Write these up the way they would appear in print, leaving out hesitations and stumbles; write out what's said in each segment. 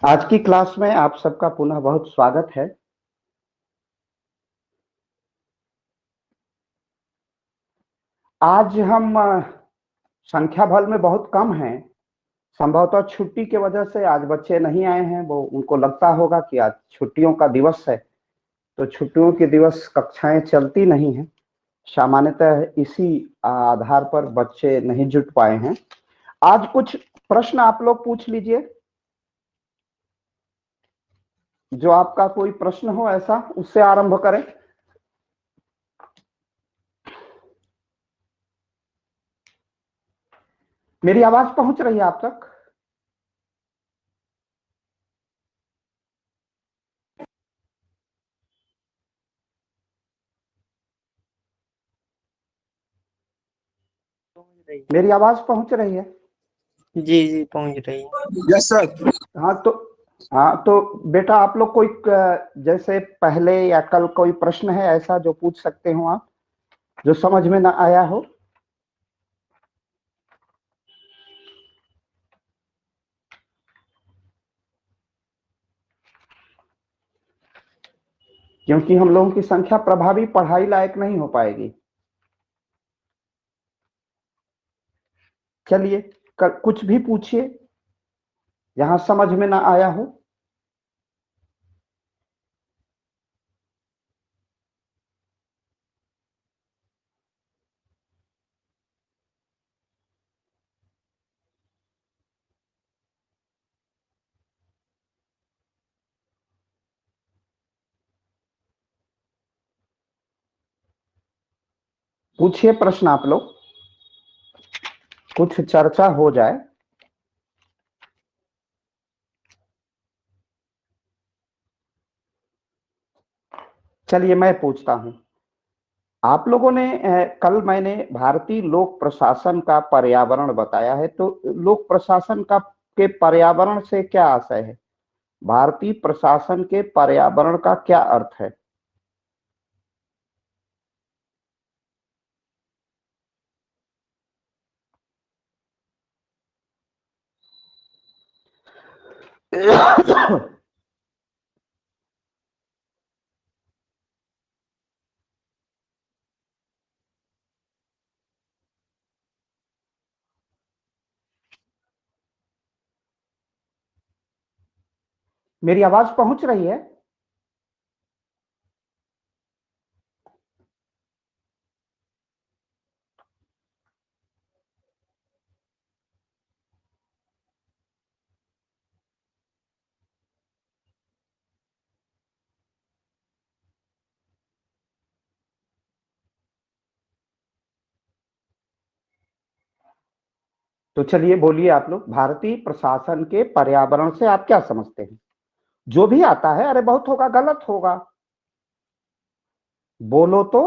आज की क्लास में आप सबका पुनः बहुत स्वागत है। आज हम संख्या बल में बहुत कम हैं। संभवतः छुट्टी की वजह से आज बच्चे नहीं आए हैं। वो उनको लगता होगा कि आज छुट्टियों का दिवस है, तो छुट्टियों के दिवस कक्षाएं चलती नहीं हैं। सामान्यतः इसी आधार पर बच्चे नहीं जुट पाए हैं। आज कुछ प्रश्न आप लोग पूछ लीजिए। जो आपका कोई प्रश्न हो ऐसा, उससे आरंभ करें। मेरी आवाज पहुंच रही है आप तक? पहुंच रही मेरी आवाज पहुंच रही है? जी जी पहुंच रही है। Yes sir. हाँ तो बेटा आप लोग कोई जैसे पहले या कल कोई प्रश्न है ऐसा जो पूछ सकते हो आप, जो समझ में ना आया हो? क्योंकि हम लोगों की संख्या प्रभावी पढ़ाई लायक नहीं हो पाएगी। चलिए, कुछ भी पूछिए जहां समझ में ना आया हो। पूछिए प्रश्न आप लोग, कुछ चर्चा हो जाए। चलिए मैं पूछता हूं। आप लोगों ने कल मैंने भारतीय लोक प्रशासन का पर्यावरण बताया है, तो लोक प्रशासन का के पर्यावरण से क्या आशय है? भारतीय प्रशासन के पर्यावरण का क्या अर्थ है? मेरी आवाज पहुंच रही है? तो चलिए बोलिए आप लोग, भारतीय प्रशासन के पर्यावरण से आप क्या समझते हैं? जो भी आता है, अरे बहुत होगा गलत होगा, बोलो तो।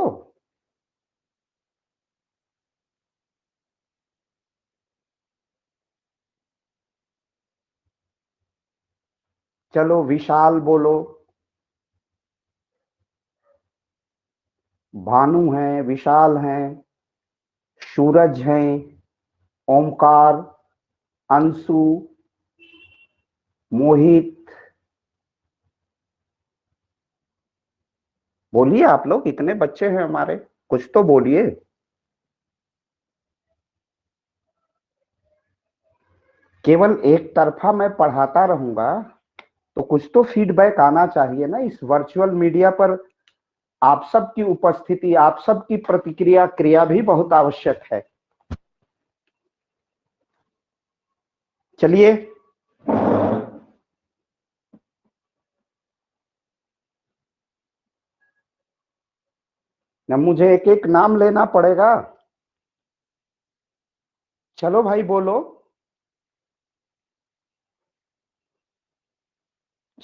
चलो विशाल बोलो, भानु हैं, विशाल हैं, सूरज हैं, ओमकार, अंशु, मोहित। बोलिए आप लोग, इतने बच्चे हैं हमारे, कुछ तो बोलिए। केवल एक तरफा मैं पढ़ाता रहूंगा तो कुछ तो फीडबैक आना चाहिए ना। इस वर्चुअल मीडिया पर आप सबकी उपस्थिति, आप सबकी प्रतिक्रिया क्रिया भी बहुत आवश्यक है। चलिए, न मुझे एक एक नाम लेना पड़ेगा। चलो भाई बोलो।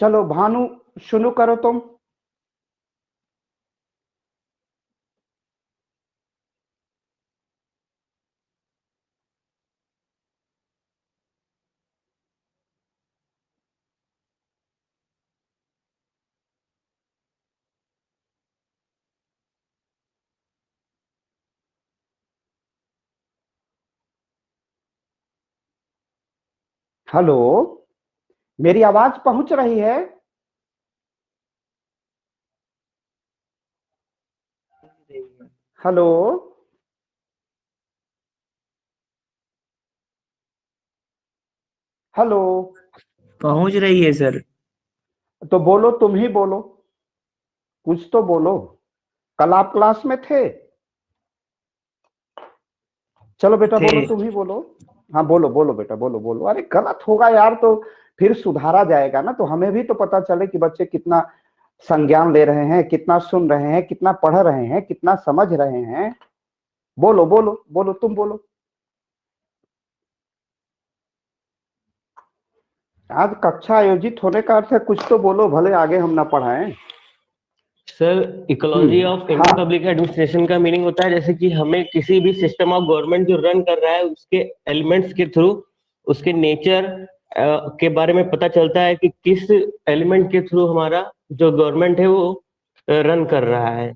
चलो भानु, शुरू करो तुम। हेलो, मेरी आवाज पहुंच रही है? Hello, hello. पहुंच रही है सर। तो बोलो, तुम ही बोलो, कुछ तो बोलो। कल आप क्लास में थे? चलो बेटा थे। बोलो, तुम ही बोलो। हाँ बोलो बोलो बेटा, बोलो बोलो। अरे गलत होगा यार तो फिर सुधारा जाएगा ना, तो हमें भी तो पता चले कि बच्चे कितना संज्ञान ले रहे हैं, कितना सुन रहे हैं, कितना पढ़ रहे हैं, कितना समझ रहे हैं। बोलो बोलो बोलो, तुम बोलो। आज कक्षा आयोजित होने का अर्थ है कुछ तो बोलो, भले आगे हम ना पढ़ाएं। सर, इकोलॉजी ऑफ इंडियन हाँ, पब्लिक एडमिनिस्ट्रेशन का मीनिंग होता है जैसे कि हमें किसी भी सिस्टम ऑफ गवर्नमेंट जो रन कर रहा है उसके एलिमेंट्स के थ्रू, उसके नेचर के बारे में पता चलता है कि किस एलिमेंट के थ्रू हमारा जो गवर्नमेंट है वो रन कर रहा है।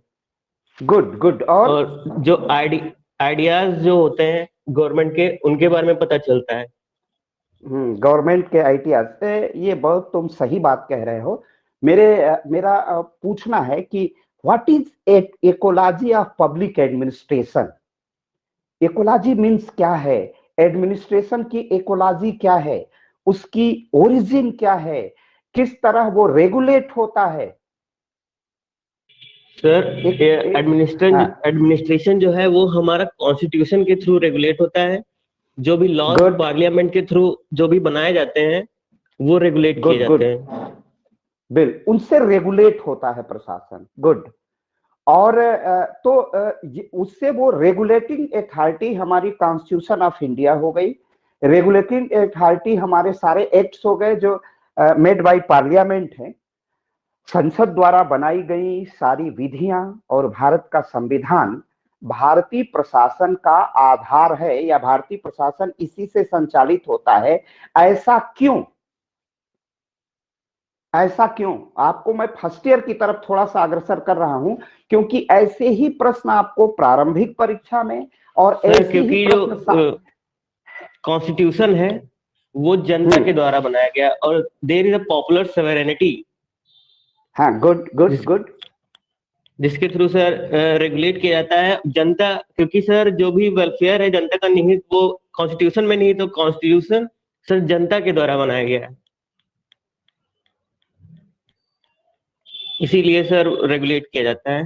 Good good. और और जो आइडियाज जो होते हैं गवर्नमेंट के, उनके बारे में पता चलता है। गवर्नमेंट के आइडियाज से, ये बहुत तुम सही बात कह रहे हो। मेरा पूछना है कि what is ecology of public administration? Ecology means क्या है? एडमिनिस्ट्रेशन की इकोलॉजी क्या है? उसकी ओरिजिन क्या है? किस तरह वो रेगुलेट होता है? सर, एक एडमिनिस्ट्रेशन हाँ, एडमिनिस्ट्रेशन जो है वो हमारा कॉन्स्टिट्यूशन के थ्रू रेगुलेट होता है। जो भी लॉज गुड पार्लियामेंट के थ्रू जो भी बनाए जाते हैं वो रेगुलेट किए गुड जाते गुड। हैं। बिल उनसे रेगुलेट होता है प्रशासन। गुड। और तो उससे वो रेगुलेटिंग अथॉरिटी हमारी कॉन्स्टिट्यूशन ऑफ इंडिया हो गई। रेगुलेटिंग अथॉरिटी हमारे सारे एक्ट्स हो गए जो मेड बाय पार्लियामेंट है। संसद द्वारा बनाई गई सारी विधियां और भारत का संविधान भारतीय प्रशासन का आधार है, या भारतीय प्रशासन इसी से संचालित होता है। ऐसा क्यों? ऐसा क्यों? आपको मैं फर्स्ट ईयर की तरफ थोड़ा सा अग्रसर कर रहा हूं, क्योंकि ऐसे ही प्रश्न आपको प्रारंभिक परीक्षा में और सर, ऐसे ही क्योंकि जो प्रश्न कॉन्स्टिट्यूशन है वो जनता के हम्म। द्वारा बनाया गया और देयर इज अ पॉपुलर सवेरेनिटी हाँ, गुड गुड जिस गुड। जिसके थ्रू सर रेगुलेट किया जाता है जनता। क्योंकि सर जो भी वेलफेयर है जनता का निहित वो कॉन्स्टिट्यूशन में नहीं, तो कॉन्स्टिट्यूशन सर जनता के द्वारा बनाया गया है, इसीलिए सर रेगुलेट किया जाता है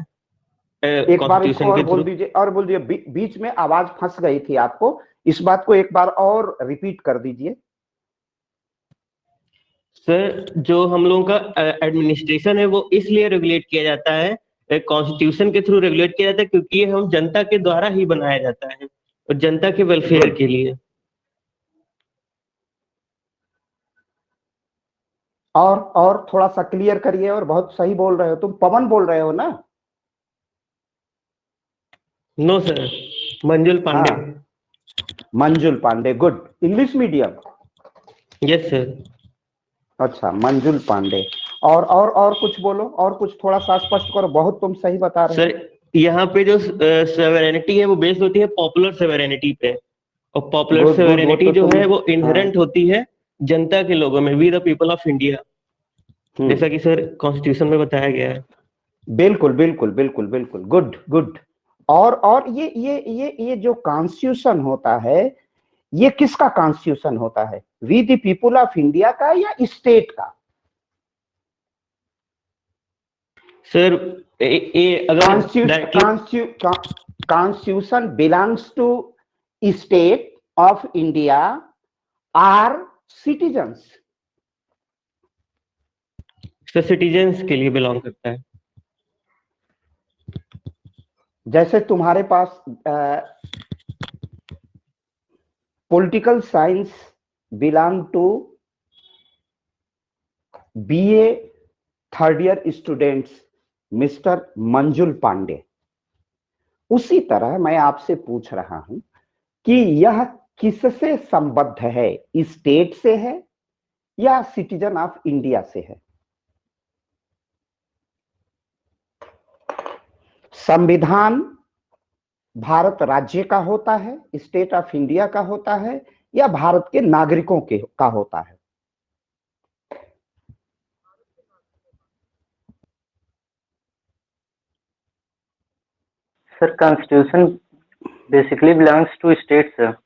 एक बार इसको कॉन्स्टिट्यूशन और के बोल थ्रू। दीजिए, और बोल दीजिए, बीच में आवाज फंस गई थी आपको। इस बात को एक बार और रिपीट कर दीजिए। सर, जो हम लोगों का एडमिनिस्ट्रेशन है वो इसलिए रेगुलेट किया जाता है, कॉन्स्टिट्यूशन के थ्रू रेगुलेट किया जाता है क्योंकि ये हम जनता के द्वारा ही बनाया जाता है और जनता के वेलफेयर गुड। के लिए। और थोड़ा सा क्लियर करिए, और बहुत सही बोल रहे हो। तुम पवन बोल रहे हो ना? नो सर, मंजुल पांडे। हाँ, Manjul Pandey. Good. English medium? Yes sir. अच्छा, मंजुल पांडे। और कुछ बोलो, और कुछ थोड़ा सा स्पष्ट करो, बहुत तुम सही बता रहे सर, हो। यहाँ पे जो सेवेरेनिटी है वो बेस्ड होती है पॉपुलर सेवेरेनिटी पे, और पॉपुलर गुड गुड, वो सेवेरेनिटी तो जो तुम। है वो हाँ। इनहेरेंट होती है जनता के लोगों में, we the people of India, hmm. जैसा कि सर कॉन्स्टिट्यूशन में बताया गया है। बिल्कुल बिल्कुल बिल्कुल बिल्कुल। Good good. और ये जो कॉन्स्टिट्यूशन होता है, ये किसका कॉन्स्टिट्यूशन होता है? We the people of India का या स्टेट का? सर, अगर directly constitution belongs to state of India or citizens? Citizens के लिए बिलोंग करता है। जैसे तुम्हारे पास political science belong to BA third year students mister Manjul Pandey, उसी तरह मैं आपसे पूछ रहा हूं कि यह किससे संबद्ध है? स्टेट से है या सिटीजन ऑफ इंडिया से है? संविधान भारत राज्य का होता है, स्टेट ऑफ इंडिया का होता है, या भारत के नागरिकों के का होता है? Sir, constitution basically belongs to states, sir,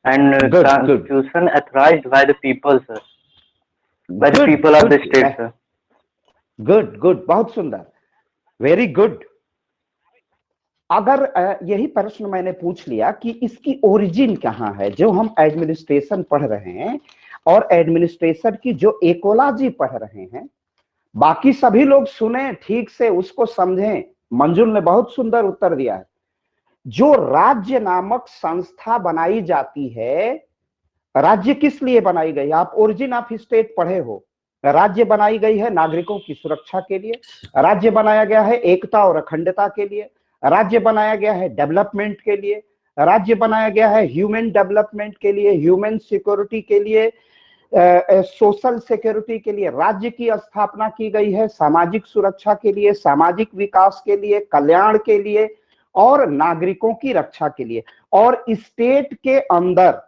and Good, constitution authorized by the people, sir, by the good people of the state, good sir. Good good, बहुत सुंदर, वेरी गुड। अगर यही प्रश्न मैंने पूछ लिया कि इसकी ओरिजिन कहाँ है, जो हम एडमिनिस्ट्रेशन पढ़ रहे हैं और एडमिनिस्ट्रेशन की जो इकोलॉजी पढ़ रहे हैं, बाकी सभी लोग सुने ठीक से, उसको समझें। मंजुल ने बहुत सुंदर उत्तर दिया है। जो राज्य नामक संस्था बनाई जाती है, राज्य किस लिए बनाई गई? आप ओरिजिन ऑफ स्टेट पढ़े हो। राज्य बनाई गई है नागरिकों की सुरक्षा के लिए, राज्य बनाया गया है एकता और अखंडता के लिए, राज्य बनाया गया है डेवलपमेंट के लिए, राज्य बनाया गया है ह्यूमन डेवलपमेंट के लिए, ह्यूमन सिक्योरिटी के लिए, सोशल सिक्योरिटी के लिए। राज्य की स्थापना की गई है सामाजिक सुरक्षा के लिए, सामाजिक विकास के लिए, कल्याण के लिए और नागरिकों की रक्षा के लिए। और स्टेट के अंदर,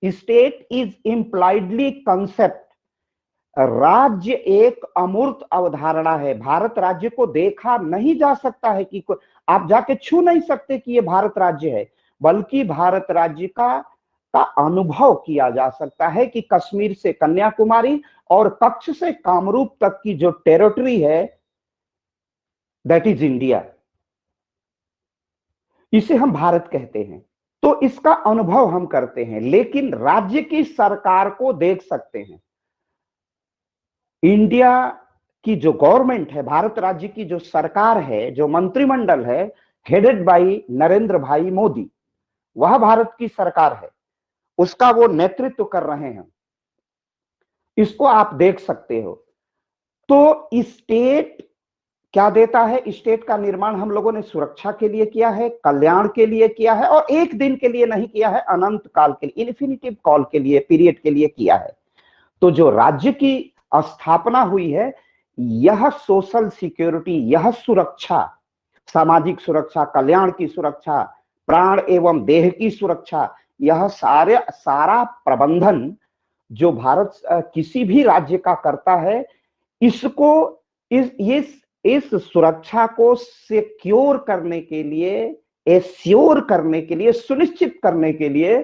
स्टेट इज इम्प्लाइडली कंसेप्ट, राज्य एक अमूर्त अवधारणा है। भारत राज्य को देखा नहीं जा सकता है कि आप जाके छू नहीं सकते कि ये भारत राज्य है, बल्कि भारत राज्य का अनुभव किया जा सकता है कि कश्मीर से कन्याकुमारी और कच्छ से कामरूप तक की जो टेरिटरी है, दैट इज इंडिया, इसे हम भारत कहते हैं। तो इसका अनुभव हम करते हैं, लेकिन राज्य की सरकार को देख सकते हैं। इंडिया की जो गवर्नमेंट है, भारत राज्य की जो सरकार है, जो मंत्रिमंडल है, हेडेड बाई नरेंद्र भाई मोदी, वह भारत की सरकार है, उसका वो नेतृत्व कर रहे हैं, इसको आप देख सकते हो। तो स्टेट क्या देता है? स्टेट का निर्माण हम लोगों ने सुरक्षा के लिए किया है, कल्याण के लिए किया है, और एक दिन के लिए नहीं किया है, अनंत काल के लिए, इन्फिनिटिव कॉल के लिए, पीरियड के लिए किया है। तो जो राज्य की स्थापना हुई है, यह सोशल सिक्योरिटी, यह सुरक्षा, सामाजिक सुरक्षा, कल्याण की सुरक्षा, प्राण एवं देह की सुरक्षा, यह सारा प्रबंधन जो भारत किसी भी राज्य का करता है, इसको इस सुरक्षा को सिक्योर करने के लिए, एश्योर करने के लिए, सुनिश्चित करने के लिए,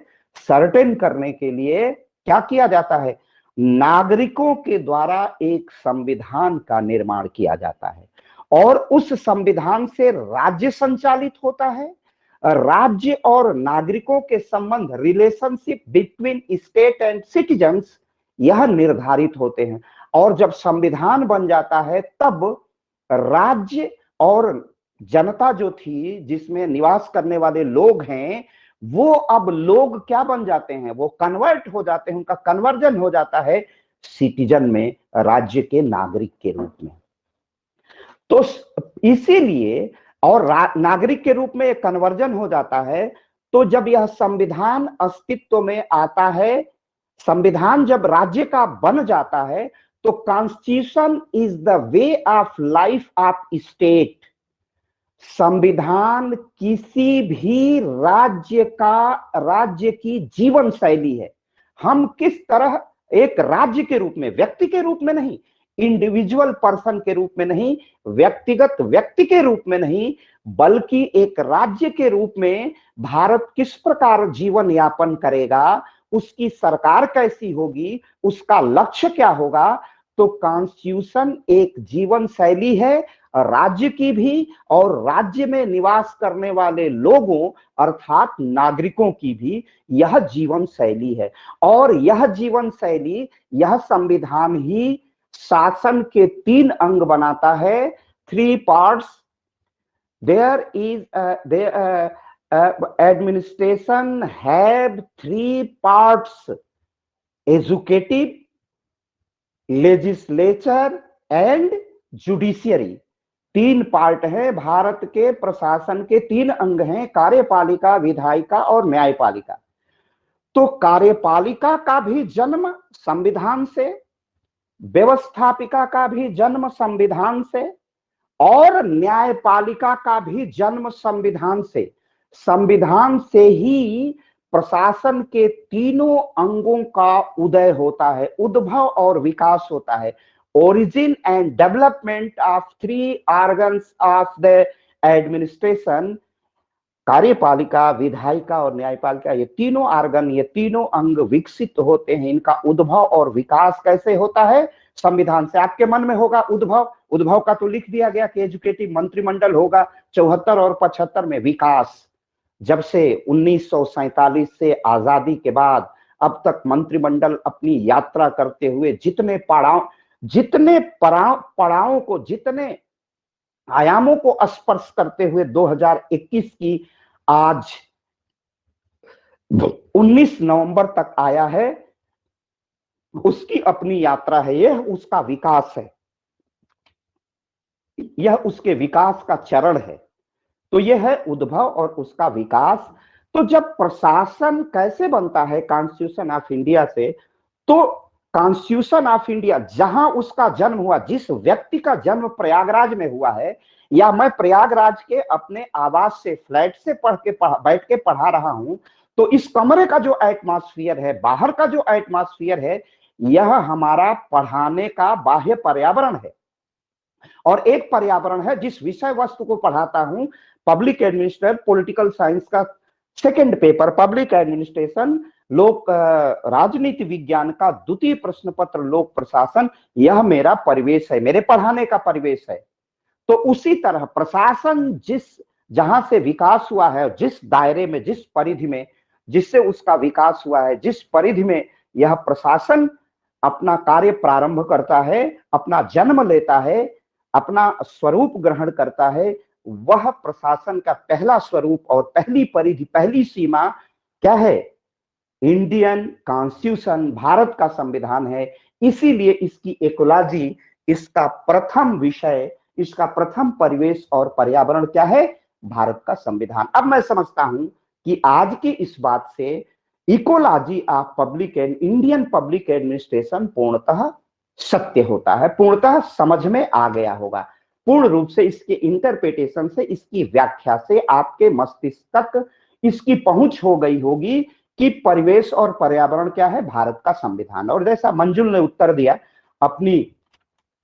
सर्टेन करने के लिए क्या किया जाता है? नागरिकों के द्वारा एक संविधान का निर्माण किया जाता है, और उस संविधान से राज्य संचालित होता है। राज्य और नागरिकों के संबंध, relationship between state and citizens, यह निर्धारित होते हैं। और जब संविधान बन जाता है, तब राज्य और जनता जो थी, जिसमें निवास करने वाले लोग हैं, वो अब लोग क्या बन जाते हैं? वो कन्वर्ट हो जाते हैं, उनका कन्वर्जन हो जाता है सिटीजन में, राज्य के नागरिक के रूप में। तो इसीलिए, और नागरिक के रूप में कन्वर्जन हो जाता है, तो जब यह संविधान अस्तित्व में आता है, संविधान जब राज्य का बन जाता है, तो constitution is the way of life of state. संविधान किसी भी राज्य की जीवन शैली है। हम किस तरह एक राज्य के रूप में, व्यक्ति के रूप में नहीं, इंडिविजुअल पर्सन के रूप में नहीं, व्यक्तिगत व्यक्ति के रूप में नहीं, बल्कि एक राज्य के रूप में भारत किस प्रकार जीवन यापन करेगा, उसकी सरकार कैसी होगी, उसका लक्ष्य क्या होगा। तो कॉन्स्टिट्यूशन एक जीवन शैली है, राज्य की भी, और राज्य में निवास करने वाले लोगों अर्थात नागरिकों की भी यह जीवन शैली है। और यह जीवन शैली, यह संविधान ही शासन के 3 अंग बनाता है, 3 parts. There is administration have 3 parts: executive, legislature and judiciary. 3 part है भारत के प्रशासन के, 3 अंग हैं: कार्यपालिका, विधायिका और न्यायपालिका। तो कार्यपालिका का भी जन्म संविधान से, व्यवस्थापिका का भी जन्म संविधान से, और न्यायपालिका का भी जन्म संविधान से। संविधान से ही प्रशासन के तीनों अंगों का उदय होता है, उद्भव और विकास होता है। origin and development of 3 organs of the administration कार्यपालिका, विधायिका और न्यायपालिका, ये तीनों ऑर्गन, ये तीनों अंग विकसित होते हैं। इनका उद्भव और विकास कैसे होता है? संविधान से। आपके मन में होगा उद्भव, उद्भव का तो लिख दिया गया कि एजुकेटिव मंत्रिमंडल होगा 74 और 75 में। विकास, जब से 1947 से आजादी के बाद अब तक मंत्रिमंडल अपनी यात्रा करते हुए जितने पड़ावों को, जितने आयामों को स्पर्श करते हुए 2021 की आज 19 नवंबर तक आया है, उसकी अपनी यात्रा है। यह उसका विकास है, यह उसके विकास का चरण है। तो यह है उद्भव और उसका विकास। तो जब प्रशासन कैसे बनता है कॉन्स्टिट्यूशन ऑफ इंडिया से, तो कॉन्स्टिट्यूशन ऑफ इंडिया जहां उसका जन्म हुआ, जिस व्यक्ति का जन्म प्रयागराज में हुआ है, या मैं प्रयागराज के अपने आवास से, फ्लैट से बैठ के पढ़ा रहा हूं, तो इस कमरे का जो एटमॉस्फेयर है, बाहर का जो एटमॉस्फेयर है, यह हमारा पढ़ाने का बाह्य पर्यावरण है। और एक पर्यावरण है जिस विषय वस्तु को पढ़ाता हूं, पब्लिक एडमिनिस्ट्रेशन, पॉलिटिकल साइंस का सेकंड पेपर, पब्लिक एडमिनिस्ट्रेशन, लोक राजनीति विज्ञान का द्वितीय प्रश्न पत्र, लोक प्रशासन, यह मेरा परिवेश है, मेरे पढ़ाने का परिवेश है। तो उसी तरह प्रशासन जहां से विकास हुआ है, जिस दायरे में, जिस परिधि में, जिससे उसका विकास हुआ है, जिस परिधि में यह प्रशासन अपना कार्य प्रारंभ करता है, अपना जन्म लेता है, अपना स्वरूप ग्रहण करता है, वह प्रशासन का पहला स्वरूप और पहली परिधि, पहली सीमा क्या है? इंडियन कॉन्स्टिट्यूशन, भारत का संविधान है। इसीलिए इसकी इकोलॉजी, इसका प्रथम विषय, इसका प्रथम परिवेश और पर्यावरण क्या है? भारत का संविधान। अब मैं समझता हूं कि आज की इस बात से ecology of public and Indian public administration पूर्णतः सत्य होता है, पूर्णतः समझ में आ गया होगा। पूर्ण रूप से इसके इंटरप्रिटेशन से, इसकी व्याख्या से आपके मस्तिष्क तक इसकी पहुंच हो गई होगी कि परिवेश और पर्यावरण क्या है? भारत का संविधान। और जैसा मंजुल ने उत्तर दिया अपनी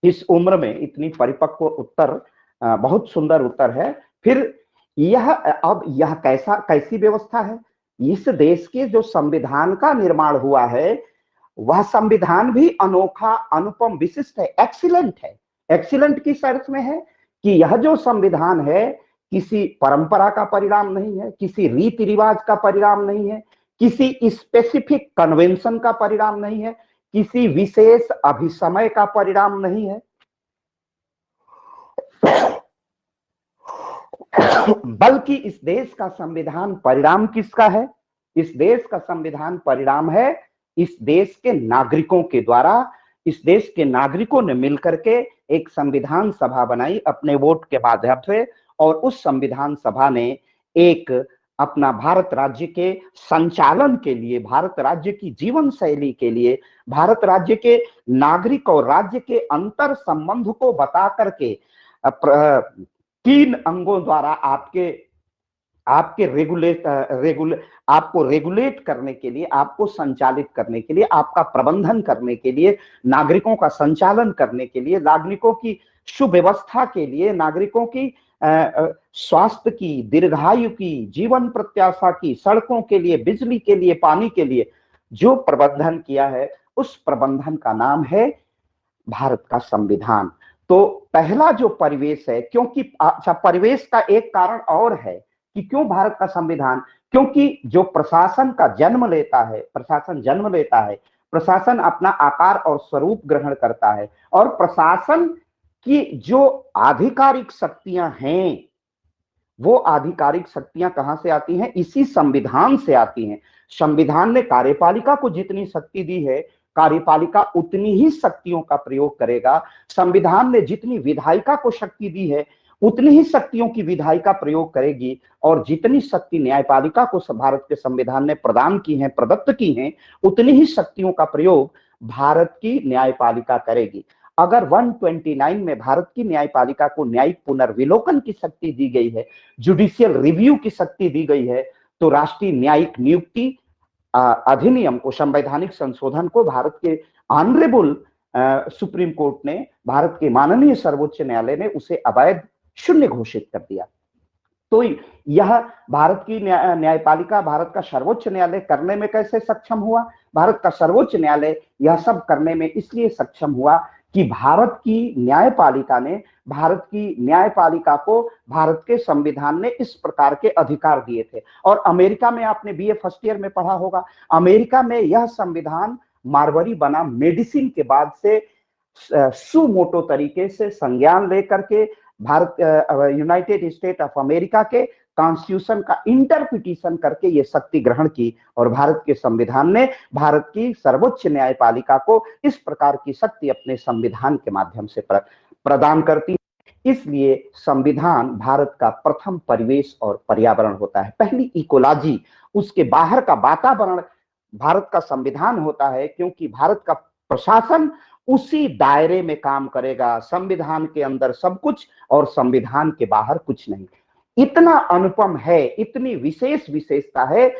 इस उम्र में, इतनी परिपक्व उत्तर, बहुत सुंदर उत्तर है। फिर यह कैसी व्यवस्था है? इस देश के जो संविधान का निर्माण हुआ है, वह संविधान भी अनोखा, अनुपम, विशिष्ट है, एक्सीलेंट है। एक्सीलेंट किस अर्थ में है? कि यह जो संविधान है किसी परंपरा का परिणाम नहीं है, किसी रीति रिवाज का परिणाम नहीं है, किसी स्पेसिफिक कन्वेंशन का परिणाम नहीं है, किसी विशेष अभिसमय का परिणाम नहीं है, बल्कि इस देश का संविधान परिणाम किसका है? इस देश का संविधान परिणाम है इस देश के नागरिकों के द्वारा। इस देश के नागरिकों ने मिलकर के एक संविधान सभा बनाई अपने वोट के माध्यम से, और उस संविधान सभा ने एक अपना भारत राज्य के संचालन के लिए, भारत राज्य की जीवन शैली के लिए, भारत राज्य के नागरिक और राज्य के अंतर संबंध को बता करके 3 अंगों द्वारा आपको रेगुलेट करने के लिए, आपको संचालित करने के लिए, आपका प्रबंधन करने के लिए, नागरिकों का संचालन करने के लिए, नागरिकों की सुव्यवस्था के लिए, नागरिकों की स्वास्थ्य की, दीर्घायु की, जीवन प्रत्याशा की, सड़कों के लिए, बिजली के लिए, पानी के लिए जो प्रबंधन किया है, उस प्रबंधन का नाम है भारत का संविधान। तो पहला जो परिवेश है, क्योंकि अच्छा, परिवेश का एक कारण और है कि क्यों भारत का संविधान, क्योंकि जो प्रशासन का जन्म लेता है, प्रशासन अपना आकार और स्वरूप ग्रहण करता है, और प्रशासन की जो आधिकारिक शक्तियां हैं, वो आधिकारिक शक्तियां कहां से आती हैं? इसी संविधान से आती हैं। संविधान ने कार्यपालिका को जितनी शक्ति दी है, कार्यपालिका उतनी ही शक्तियों का प्रयोग करेगा। संविधान ने जितनी विधायिका को शक्ति दी है, उतनी ही शक्तियों की विधायिका प्रयोग करेगी, और जितनी शक्ति न्यायपालिका को भारत के संविधान ने प्रदान की है, प्रदत्त की है, उतनी ही शक्तियों का प्रयोग भारत की न्यायपालिका करेगी। अगर 129 में भारत की न्यायपालिका को न्यायिक पुनर्विलोकन की शक्ति दी गई है, जुडिशियल रिव्यू की शक्ति दी गई है, तो राष्ट्रीय न्यायिक नियुक्ति अधिनियम को, संवैधानिक संशोधन को भारत के ऑनरेबल सुप्रीम कोर्ट ने, भारत के माननीय सर्वोच्च न्यायालय ने उसे अवैध, शून्य घोषित कर दिया। तो यह भारत की न्यायपालिका, भारत का सर्वोच्च न्यायालय करने में कैसे सक्षम हुआ? भारत का सर्वोच्च न्यायालय यह सब करने में इसलिए सक्षम हुआ कि भारत की न्यायपालिका ने, भारत की न्यायपालिका को भारत के संविधान ने इस प्रकार के अधिकार दिए थे। और अमेरिका में, आपने बीए फर्स्ट ईयर में पढ़ा होगा, अमेरिका में यह संविधान मार्बरी बना मेडिसिन के बाद से सुमोटो तरीके से संज्ञान लेकर के Bharat, United state of America के कॉन्स्टिट्यूशन का इंटरप्रिटेशन करके ये शक्ति ग्रहण की, और भारत के संविधान ने भारत की सर्वोच्च न्यायपालिका को इस प्रकार की शक्ति अपने संविधान के माध्यम से प्रदान करती है। इसलिए संविधान भारत का प्रथम परिवेश और पर्यावरण होता है, पहली इकोलॉजी, उसके बाहर का वातावरण भारत का संविधान होता है, क्योंकि भारत का प्रशासन उसी दायरे में काम करेगा। संविधान के अंदर सब कुछ और संविधान के बाहर कुछ नहीं। इतना अनुपम है, इतनी विशेष विशेषता है,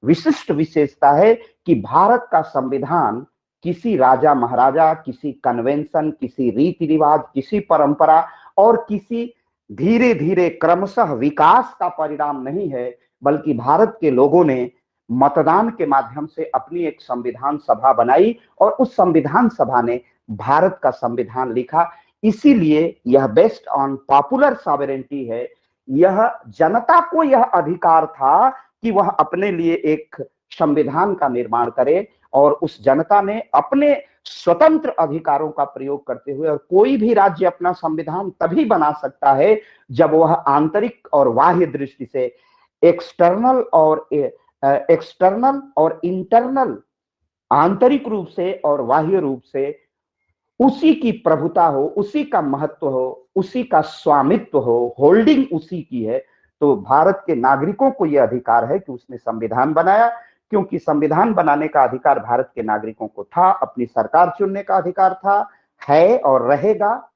विशिष्ट विशेषता है कि भारत का संविधान किसी राजा महाराजा, किसी कन्वेंशन, किसी रीति रिवाज, किसी परंपरा और किसी धीरे धीरे क्रमशः विकास का परिणाम नहीं है, बल्कि भारत के लोगों ने मतदान के माध्यम से अपनी एक संविधान सभा बनाई और उस संविधान सभा ने भारत का संविधान लिखा। इसीलिए यह बेस्ड ऑन पॉपुलर सॉवरेनिटी है। यह जनता को यह अधिकार था कि वह अपने लिए एक संविधान का निर्माण करे, और उस जनता ने अपने स्वतंत्र अधिकारों का प्रयोग करते हुए, और कोई भी राज्य अपना संविधान तभी बना सकता है जब वह आंतरिक और बाह्य दृष्टि से, एक्सटर्नल और इंटरनल, आंतरिक रूप से और बाह्य रूप से उसी की प्रभुता हो, उसी का महत्व हो, उसी का स्वामित्व हो, होल्डिंग उसी की है। तो भारत के नागरिकों को यह अधिकार है कि उसने संविधान बनाया, क्योंकि संविधान बनाने का अधिकार भारत के नागरिकों को था, अपनी सरकार चुनने का अधिकार था, है और रहेगा।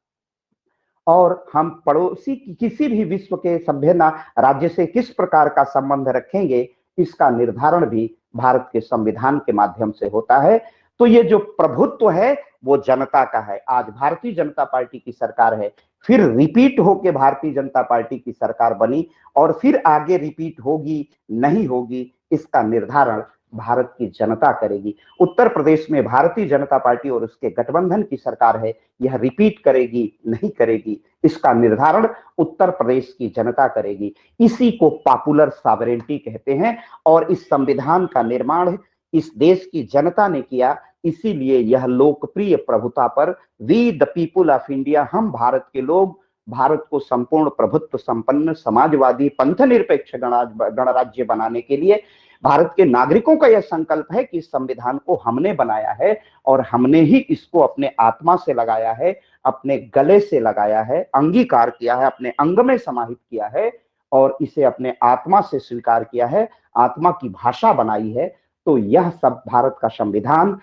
और हम पड़ोसी किसी भी विश्व के सभ्य राज्य से किस प्रकार का संबंध रखेंगे, इसका निर्धारण भी भारत के संविधान के माध्यम से होता है। तो ये जो प्रभुत्व है वो जनता का है। आज भारतीय जनता पार्टी की सरकार है, फिर रिपीट होके भारतीय जनता पार्टी की सरकार बनी, और फिर आगे रिपीट होगी नहीं होगी, इसका निर्धारण भारत की जनता करेगी। उत्तर प्रदेश में भारतीय जनता पार्टी और उसके गठबंधन की सरकार है, यह रिपीट करेगी नहीं करेगी, इसका निर्धारण उत्तर प्रदेश की जनता करेगी। इसी को पॉपुलर सॉवरेनिटी कहते हैं, और इस संविधान का निर्माण इस देश की जनता ने किया। इसीलिए यह लोकप्रिय प्रभुता पर, we the people of India, हम भारत के लोग, भारत को संपूर्ण प्रभुत्व संपन्न समाजवादी पंथनिरपेक्ष गणराज्य बनाने के लिए भारत के नागरिकों का यह संकल्प है कि इस संविधान को हमने बनाया है, और हमने ही इसको अपने आत्मा से लगाया है, अपने गले से लगाया है, अंगीकार किया है, अपने अंग में समाहित किया है, और इसे अपने आत्मा से स्वीकार किया है, आत्मा की भाषा बनाई है। तो यह सब भारत का संविधान,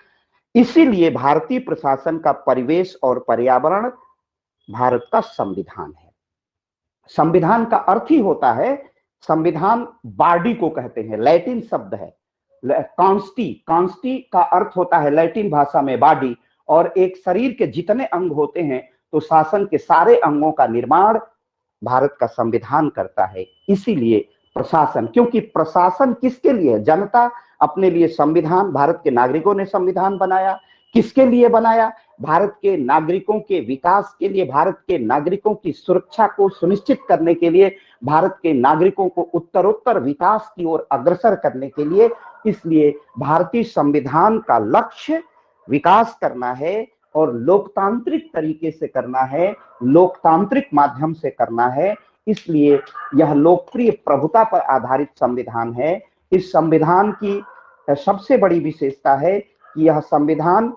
इसीलिए भारतीय प्रशासन का परिवेश और पर्यावरण भारत का संविधान है। संविधान का अर्थ ही होता है, संविधान बॉडी को कहते हैं, लैटिन शब्द है कॉन्स्टी, कॉन्स्टी का अर्थ होता है लैटिन भाषा में बॉडी, और एक शरीर के जितने अंग होते हैं तो शासन के सारे अंगों का निर्माण भारत का संविधान करता है। इसीलिए प्रशासन, क्योंकि प्रशासन किसके लिए? जनता अपने लिए संविधान, भारत के नागरिकों ने संविधान बनाया, किसके लिए बनाया? भारत के नागरिकों के विकास के लिए, भारत के नागरिकों की सुरक्षा को सुनिश्चित करने के लिए, भारत के नागरिकों को उत्तरोत्तर विकास की ओर अग्रसर करने के लिए। इसलिए भारतीय संविधान का लक्ष्य विकास करना है, और लोकतांत्रिक तरीके से करना है, लोकतांत्रिक माध्यम से करना है। इसलिए यह लोकप्रिय प्रभुता पर आधारित संविधान है। इस संविधान की सबसे बड़ी विशेषता है कि यह संविधान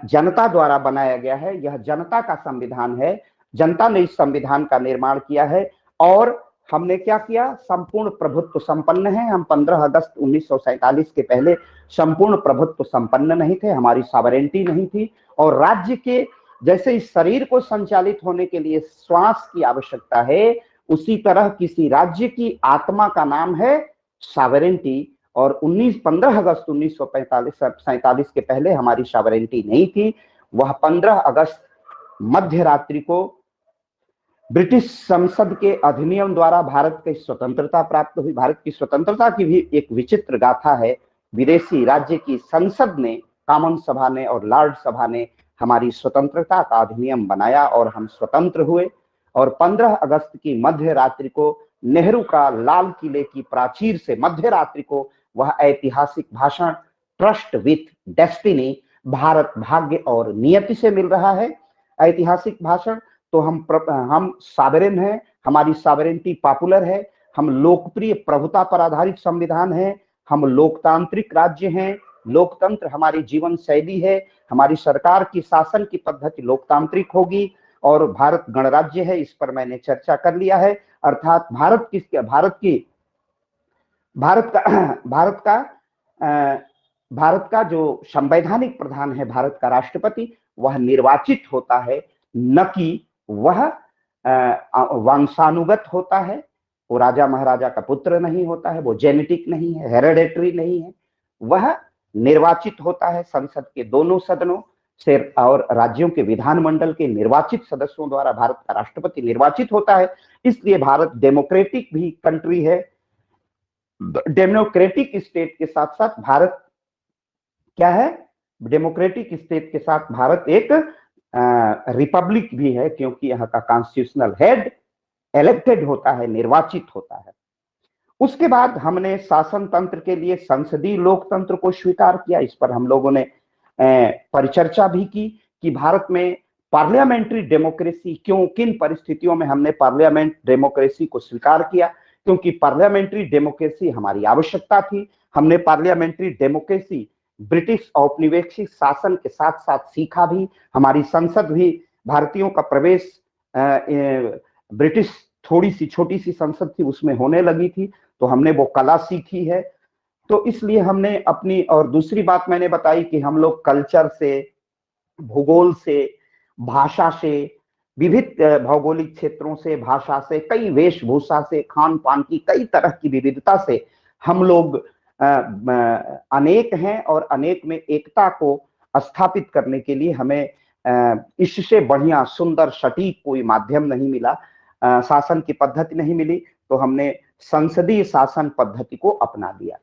जनता द्वारा बनाया गया है, यह जनता का संविधान है, जनता ने इस संविधान का निर्माण किया है। और हमने क्या किया? संपूर्ण प्रभुत्व संपन्न है। हम 15 अगस्त 1947 के पहले संपूर्ण प्रभुत्व संपन्न नहीं थे, हमारी सॉवरेनिटी नहीं थी, और राज्य के जैसे इस शरीर को संचालित होने के लिए श्वास की आवश्यकता है, उसी तरह किसी राज्य की आत्मा का नाम है सॉवरेनिटी। और 15 अगस्त 1947 के पहले हमारी सॉवरेनिटी नहीं थी। वह 15 अगस्त मध्य रात्रि को ब्रिटिश संसद के अधिनियम द्वारा भारत की स्वतंत्रता प्राप्त हुई। भारत की स्वतंत्रता की भी एक विचित्र गाथा है। विदेशी राज्य की संसद ने, कॉमन सभा ने और लॉर्ड सभा ने हमारी स्वतंत्रता का अधिनियम बनाया और हम स्वतंत्र हुए। और 15 अगस्त की मध्य रात्रि को नेहरू का लाल किले की प्राचीर से मध्य रात्रि को वह ऐतिहासिक भाषण, ट्रस्ट विथ डेस्टिनी, भारत भाग्य और नियति से मिल रहा है, ऐतिहासिक भाषण। तो हम सावरेन हैं, हमारी सावरेंटी पॉपुलर है, हम लोकप्रिय प्रभुता पर आधारित संविधान है, हम लोकतांत्रिक राज्य हैं, लोकतंत्र हमारी जीवन शैली है, हमारी सरकार की शासन की पद्धति लोकतांत्रिक होगी और भारत गणराज्य है। इस पर मैंने चर्चा कर लिया है। अर्थात भारत का जो संवैधानिक प्रधान है, भारत का राष्ट्रपति, वह निर्वाचित होता है, न कि वह वंशानुगत होता है। वो राजा महाराजा का पुत्र नहीं होता है, वो जेनेटिक नहीं है, हेरेडिटरी नहीं है। वह निर्वाचित होता है संसद के दोनों सदनों से और राज्यों के विधानमंडल के निर्वाचित सदस्यों द्वारा भारत का राष्ट्रपति निर्वाचित होता है। इसलिए भारत डेमोक्रेटिक भी कंट्री है। डेमोक्रेटिक स्टेट के साथ साथ भारत क्या है? डेमोक्रेटिक स्टेट के साथ भारत एक रिपब्लिक भी है, क्योंकि यहाँ का कॉन्स्टिट्यूशनल हेड इलेक्टेड होता है, निर्वाचित होता है। उसके बाद हमने शासन तंत्र के लिए संसदीय लोकतंत्र को स्वीकार किया। इस पर हम लोगों ने परिचर्चा भी की कि भारत में पार्लियामेंट्री डेमोक्रेसी क्यों, किन परिस्थितियों में हमने पार्लियामेंट डेमोक्रेसी को स्वीकार किया, क्योंकि पार्लियामेंट्री डेमोक्रेसी हमारी आवश्यकता थी। हमने पार्लियामेंट्री डेमोक्रेसी ब्रिटिश औपनिवेशिक शासन के साथ साथ सीखा भी। हमारी संसद भी, भारतीयों का प्रवेश ब्रिटिश थोड़ी सी छोटी सी संसद थी उसमें होने लगी थी, तो हमने वो कला सीखी है। तो इसलिए हमने अपनी, और दूसरी बात मैंने बताई कि हम लोग कल्चर से, भूगोल से, भाषा से, विविध भौगोलिक क्षेत्रों से, भाषा से, कई वेशभूषा से, खान पान की कई तरह की विविधता से हम लोग अनेक हैं और अनेक में एकता को स्थापित करने के लिए हमें इससे बढ़िया सुंदर सटीक कोई माध्यम नहीं मिला, शासन की पद्धति नहीं मिली, तो हमने संसदीय शासन पद्धति को अपना लिया।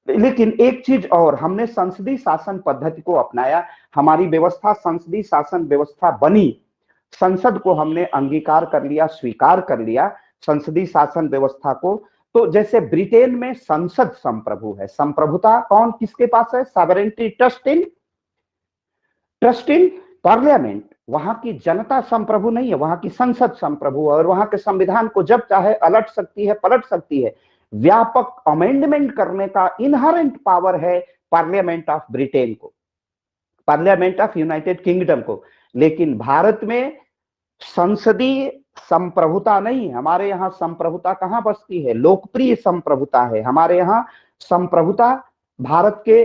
लेकिन एक चीज और, हमने संसदीय शासन पद्धति को अपनाया, हमारी व्यवस्था संसदीय शासन व्यवस्था बनी, संसद को हमने अंगीकार कर लिया, स्वीकार कर लिया संसदीय शासन व्यवस्था को। तो जैसे ब्रिटेन में संसद संप्रभु है, संप्रभुता कौन किसके पास है? Sovereignty, trust in parliament. वहां की जनता संप्रभु नहीं है, वहां की संसद संप्रभु, और वहां के संविधान को जब चाहे अलट सकती है, पलट सकती है। व्यापक अमेंडमेंट करने का इनहेरेंट पावर है पार्लियामेंट ऑफ ब्रिटेन को, पार्लियामेंट ऑफ यूनाइटेड किंगडम को। लेकिन भारत में संसदीय संप्रभुता नहीं। हमारे यहाँ संप्रभुता कहां बसती है? लोकप्रिय संप्रभुता है हमारे यहाँ। संप्रभुता भारत के,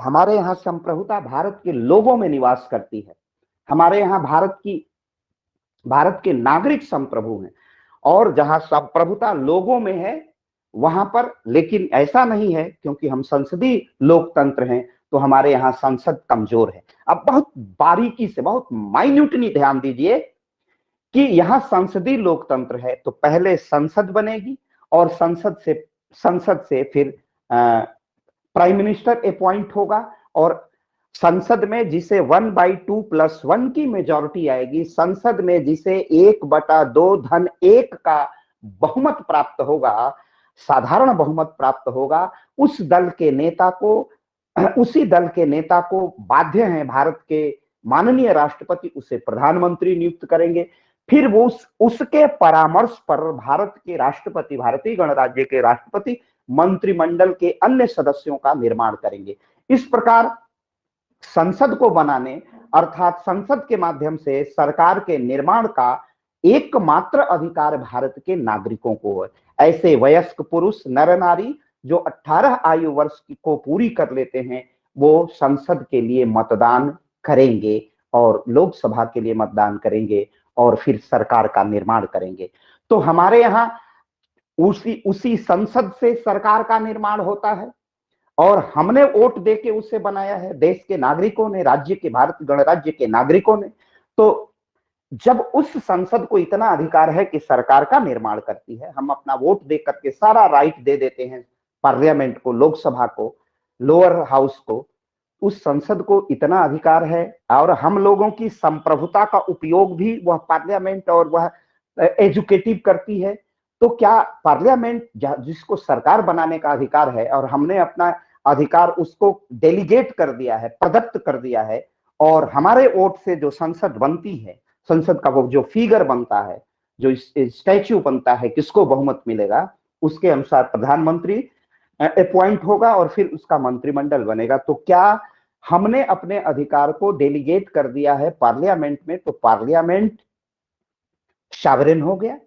हमारे यहाँ संप्रभुता भारत के लोगों में निवास करती है। हमारे यहाँ भारत के नागरिक संप्रभु हैं, और जहां संप्रभुता लोगों में है वहां पर, लेकिन ऐसा नहीं है, क्योंकि हम संसदीय लोकतंत्र हैं तो हमारे यहाँ संसद कमजोर है। अब बहुत बारीकी से, बहुत माइन्यूटली ध्यान दीजिए कि यहाँ संसदीय लोकतंत्र है तो पहले संसद बनेगी और संसद से फिर प्राइम मिनिस्टर अपॉइंट होगा, और संसद में जिसे 1/2+1 की मेजॉरिटी आएगी, संसद में जिसे 1/2 का बहुमत प्राप्त होगा, साधारण बहुमत प्राप्त होगा, उसी दल के नेता को बाध्य है भारत के माननीय राष्ट्रपति उसे प्रधानमंत्री नियुक्त करेंगे। फिर वो उसके परामर्श पर भारत के राष्ट्रपति, भारतीय गणराज्य के राष्ट्रपति मंत्रिमंडल के अन्य सदस्यों का निर्माण करेंगे। इस प्रकार संसद को बनाने, अर्थात संसद के माध्यम से सरकार के निर्माण का एकमात्र अधिकार भारत के नागरिकों को है। ऐसे वयस्क पुरुष, नर नारी जो 18 आयु वर्ष को पूरी कर लेते हैं, वो संसद के लिए मतदान करेंगे और लोकसभा के लिए मतदान करेंगे और फिर सरकार का निर्माण करेंगे। तो हमारे यहाँ उसी संसद से सरकार का निर्माण होता है और हमने वोट देके उसे बनाया है, देश के नागरिकों ने, राज्य के, भारत गणराज्य के नागरिकों ने। तो जब उस संसद को इतना अधिकार है कि सरकार का निर्माण करती है, हम अपना वोट दे करके सारा राइट दे देते हैं पार्लियामेंट को, लोकसभा को, लोअर हाउस को, उस संसद को इतना अधिकार है और हम लोगों की संप्रभुता का उपयोग भी वह पार्लियामेंट और वह एजुकेटिव करती है। तो क्या पार्लियामेंट जिसको सरकार बनाने का अधिकार है और हमने अपना अधिकार उसको डेलीगेट कर दिया है, प्रदत्त कर दिया है, और हमारे वोट से जो संसद बनती है, संसद का वो जो फिगर बनता है, जो स्टैच्यू बनता है, किसको बहुमत मिलेगा, उसके अनुसार प्रधानमंत्री अपॉइंट होगा और फिर उसका मंत्रिमंडल बनेगा। तो क्या हमने अपने अधिकार को डेलीगेट कर दिया है पार्लियामेंट में, तो पार्लियामेंट सॉवरेन हो गया,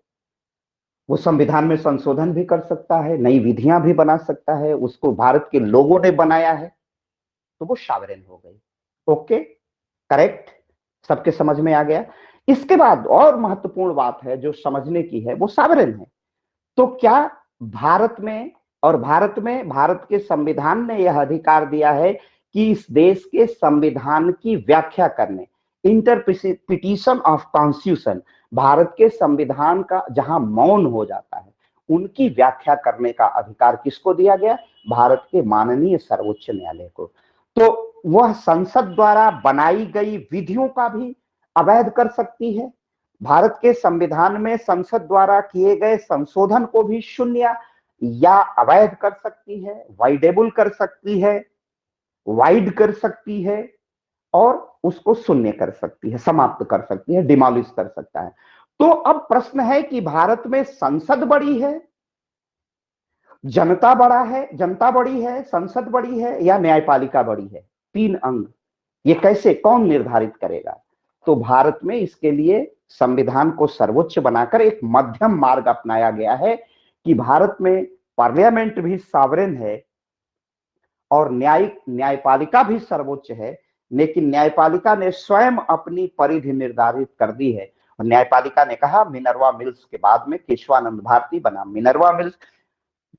वो संविधान में संशोधन भी कर सकता है, नई विधियां भी बना सकता है, उसको भारत के लोगों ने बनाया है, तो वो सॉवरेन हो गई। ओके, करेक्ट, सबके समझ में आ गया। इसके बाद और महत्वपूर्ण बात है जो समझने की है, वो सॉवरेन है। तो क्या भारत में भारत के संविधान ने यह अधिकार दिया है कि इस देश के संविधान की व्याख्या करने, इंटरप्रिटेशन ऑफ कॉन्स्टिट्यूशन, भारत के संविधान का जहां मौन हो जाता है, उनकी व्याख्या करने का अधिकार किसको दिया गया? भारत के माननीय सर्वोच्च न्यायालय को। तो वह संसद द्वारा बनाई गई विधियों का भी अवैध कर सकती है, भारत के संविधान में संसद द्वारा किए गए संशोधन को भी शून्य या अवैध कर सकती है, वाइडेबल कर सकती है, वाइड कर सकती है, और उसको शून्य कर सकती है, समाप्त कर सकती है, डिमोलिश कर सकता है। तो अब प्रश्न है कि भारत में संसद बड़ी है, जनता बड़ी है, संसद बड़ी है, या न्यायपालिका बड़ी है? तीन अंग, ये कैसे, कौन निर्धारित करेगा? तो भारत में इसके लिए संविधान को सर्वोच्च बनाकर एक मध्यम मार्ग अपनाया गया है कि भारत में पार्लियामेंट भी सॉवरेन है और न्यायपालिका भी सर्वोच्च है, लेकिन न्यायपालिका ने स्वयं अपनी परिधि निर्धारित कर दी है। और न्यायपालिका ने कहा, मिनर्वा मिल्स के बाद में केशवानंद भारती बनाम मिनर्वा मिल्स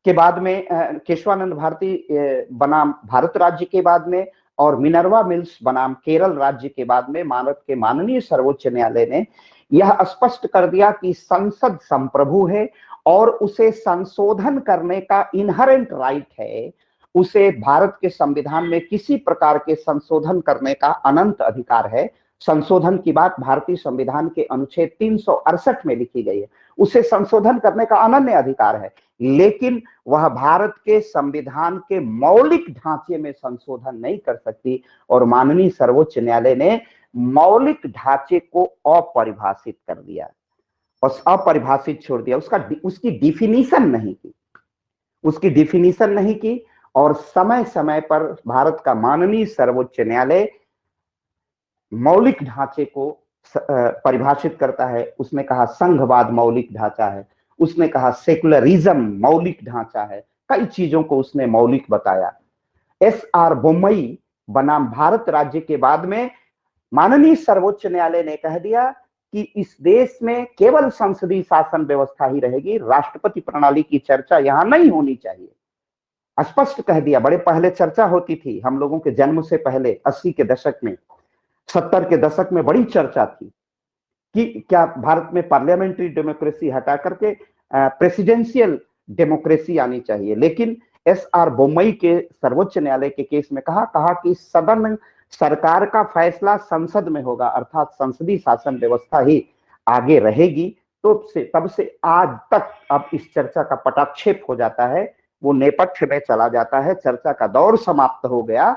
के बाद में केशवानंद भारती बनाम भारत राज्य के बाद में, और मिनर्वा मिल्स बनाम केरल राज्य के बाद में भारत के माननीय सर्वोच्च न्यायालय ने यह स्पष्ट कर दिया कि संसद संप्रभु है और उसे संशोधन करने का इनहेरेंट राइट है, उसे भारत के संविधान में किसी प्रकार के संशोधन करने का अनंत अधिकार है। संशोधन की बात भारतीय संविधान के अनुच्छेद 368 में लिखी गई है, उसे संशोधन करने का अनन्य अधिकार है, लेकिन वह भारत के संविधान के मौलिक ढांचे में संशोधन नहीं कर सकती। और माननीय सर्वोच्च न्यायालय ने मौलिक ढांचे को अपरिभाषित कर दिया और अपरिभाषित छोड़ दिया, उसकी डिफिनीशन नहीं की। और समय समय पर भारत का माननीय सर्वोच्च न्यायालय मौलिक ढांचे को परिभाषित करता है। उसने कहा संघवाद मौलिक ढांचा है, उसने कहा सेकुलरिज्म मौलिक ढांचा है, कई चीजों को उसने मौलिक बताया। एस.आर. बोम्मई बनाम भारत राज्य के बाद में माननीय सर्वोच्च न्यायालय ने कह दिया कि इस देश में केवल संसदीय शासन व्यवस्था ही रहेगी, राष्ट्रपति प्रणाली की चर्चा यहां नहीं होनी चाहिए। स्पष्ट कह दिया। बड़े पहले चर्चा होती थी, हम लोगों के जन्म से पहले 80 के दशक में, 70 के दशक में बड़ी चर्चा थी कि क्या भारत में पार्लियामेंट्री डेमोक्रेसी हटा करके प्रेसिडेंशियल डेमोक्रेसी आनी चाहिए। लेकिन एस.आर. बोम्मई के सर्वोच्च न्यायालय के केस में कहा कि सदन सरकार का फैसला संसद में होगा, अर्थात संसदीय शासन व्यवस्था ही आगे रहेगी। तो तब से आज तक अब इस चर्चा का पटाक्षेप हो जाता है, वो नेपथ्य में चला जाता है, चर्चा का दौर समाप्त हो गया।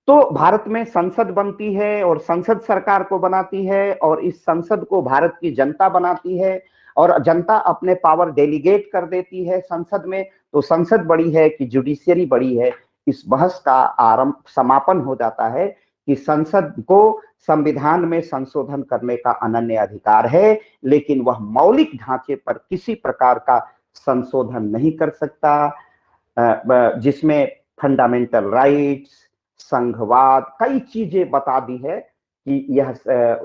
तो भारत में संसद बनती है और संसद सरकार को बनाती है और इस संसद को भारत की जनता बनाती है और जनता अपने पावर डेलीगेट कर देती है संसद में। तो संसद बड़ी है कि जुडिशियरी बड़ी है, इस बहस का समापन हो जाता है कि संसद को संविधान में संशोधन करने का अनन्य अधिकार है, लेकिन वह मौलिक ढांचे पर किसी प्रकार का संशोधन नहीं कर सकता, जिसमें फंडामेंटल राइट्स, संघवाद, कई चीजें बता दी है कि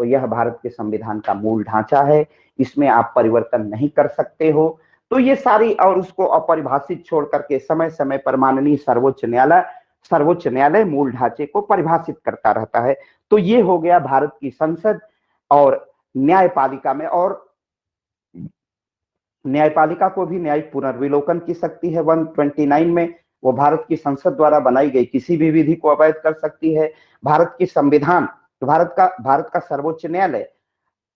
यह भारत के संविधान का मूल ढांचा है, इसमें आप परिवर्तन नहीं कर सकते हो। तो ये सारी, और उसको अपरिभाषित छोड़ करके समय समय पर माननीय सर्वोच्च न्यायालय मूल ढांचे को परिभाषित करता रहता है। तो ये हो गया भारत की संसद। और न्यायपालिका में, और न्यायपालिका को भी न्यायिक पुनर्विलोकन की शक्ति है। 129 में वो भारत की संसद द्वारा बनाई गई किसी भी विधि को अवैध कर सकती है। भारत की संविधान, भारत का सर्वोच्च न्यायालय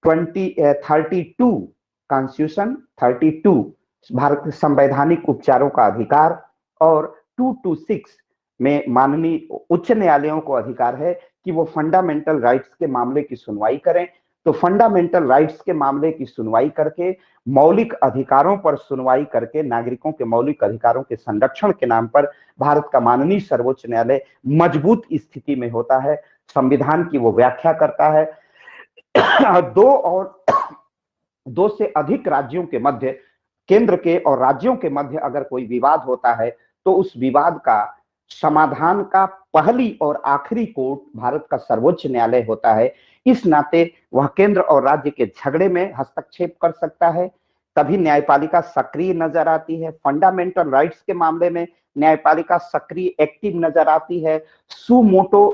32 कॉन्स्टिट्यूशन 32 भारत के संवैधानिक उपचारों का अधिकार, और 226 में माननीय उच्च न्यायालयों को अधिकार है कि वो फंडामेंटल राइट्स के मामले की सुनवाई करें। तो फंडामेंटल राइट्स के मामले की सुनवाई करके, मौलिक अधिकारों पर सुनवाई करके, नागरिकों के मौलिक अधिकारों के संरक्षण के नाम पर भारत का माननीय सर्वोच्च न्यायालय मजबूत स्थिति में होता है, संविधान की वो व्याख्या करता है। दो से अधिक राज्यों के मध्य, केंद्र के और राज्यों के मध्य अगर कोई विवाद होता है तो उस विवाद का समाधान का पहली और आखिरी कोर्ट भारत का सर्वोच्च न्यायालय होता है। इस नाते वह केंद्र और राज्य के झगड़े में हस्तक्षेप कर सकता है, तभी न्यायपालिका सक्रिय नजर आती है। फंडामेंटल राइट्स के मामले में न्यायपालिका सक्रिय, एक्टिव नजर आती है। सुमोटो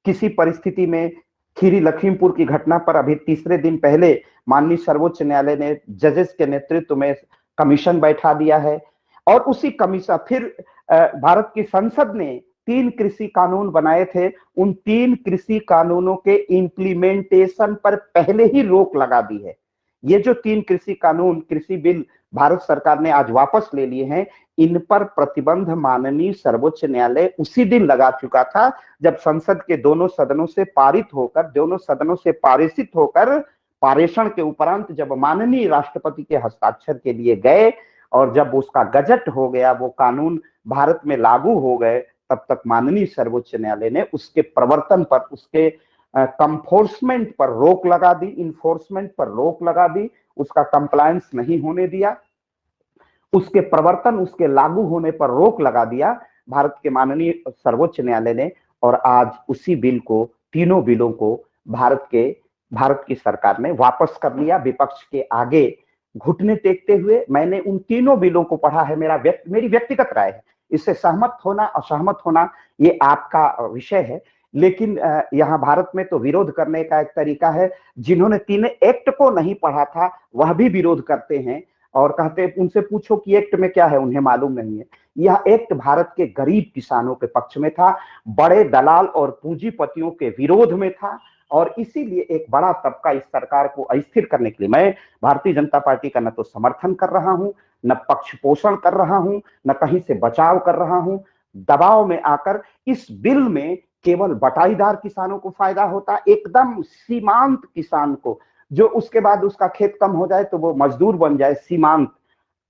किसी परिस्थिति में, खीरी लखीमपुर की घटना पर अभी तीसरे दिन पहले माननीय सर्वोच्च न्यायालय ने जजेस के नेतृत्व में कमीशन बैठा दिया है, और उसी कमीशन फिर भारत की संसद ने 3 कृषि कानून बनाए थे, उन 3 कृषि कानूनों के इंप्लीमेंटेशन पर पहले ही रोक लगा दी है। ये जो 3 कृषि कानून, कृषि बिल भारत सरकार ने आज वापस ले लिए हैं, इन पर प्रतिबंध माननीय सर्वोच्च न्यायालय उसी दिन लगा चुका था जब संसद के दोनों सदनों से पारित होकर, दोनों सदनों से पारित होकर, पारेषण के उपरांत जब माननीय राष्ट्रपति के हस्ताक्षर के लिए गए और जब उसका गजट हो गया, वो कानून भारत में लागू हो गए, तब तक माननीय सर्वोच्च न्यायालय ने उसके प्रवर्तन पर, उसके कंफोर्समेंट पर रोक लगा दी, इन्फोर्समेंट पर रोक लगा दी, उसका कंप्लायंस नहीं होने दिया, उसके प्रवर्तन, उसके लागू होने पर रोक लगा दिया भारत के माननीय सर्वोच्च न्यायालय ने। और आज उसी बिल को, तीनों बिलों को भारत की सरकार ने वापस कर लिया, विपक्ष के आगे घुटने टेकते हुए। मैंने उन तीनों बिलों को पढ़ा है, मेरी व्यक्तिगत राय है, इससे सहमत होना असहमत होना ये आपका विषय है, लेकिन यहाँ भारत में तो विरोध करने का एक तरीका है। जिन्होंने तीनों एक्ट को नहीं पढ़ा था वह भी विरोध करते हैं और कहते, उनसे पूछो कि एक्ट में क्या है, उन्हें मालूम नहीं है। यह एक्ट भारत के गरीब किसानों के पक्ष में था, बड़े दलाल और पूंजीपतियों के विरोध में था, और इसीलिए एक बड़ा तबका इस सरकार को अस्थिर करने के लिए, मैं भारतीय जनता पार्टी का न तो समर्थन कर रहा हूं, न पक्ष पोषण कर रहा हूं, न कहीं से बचाव कर रहा हूं। दबाव में आकर इस बिल में केवल बटाईदार किसानों को फायदा होता, एकदम सीमांत किसान को, जो उसके बाद उसका खेत कम हो जाए तो वो मजदूर बन जाए। सीमांत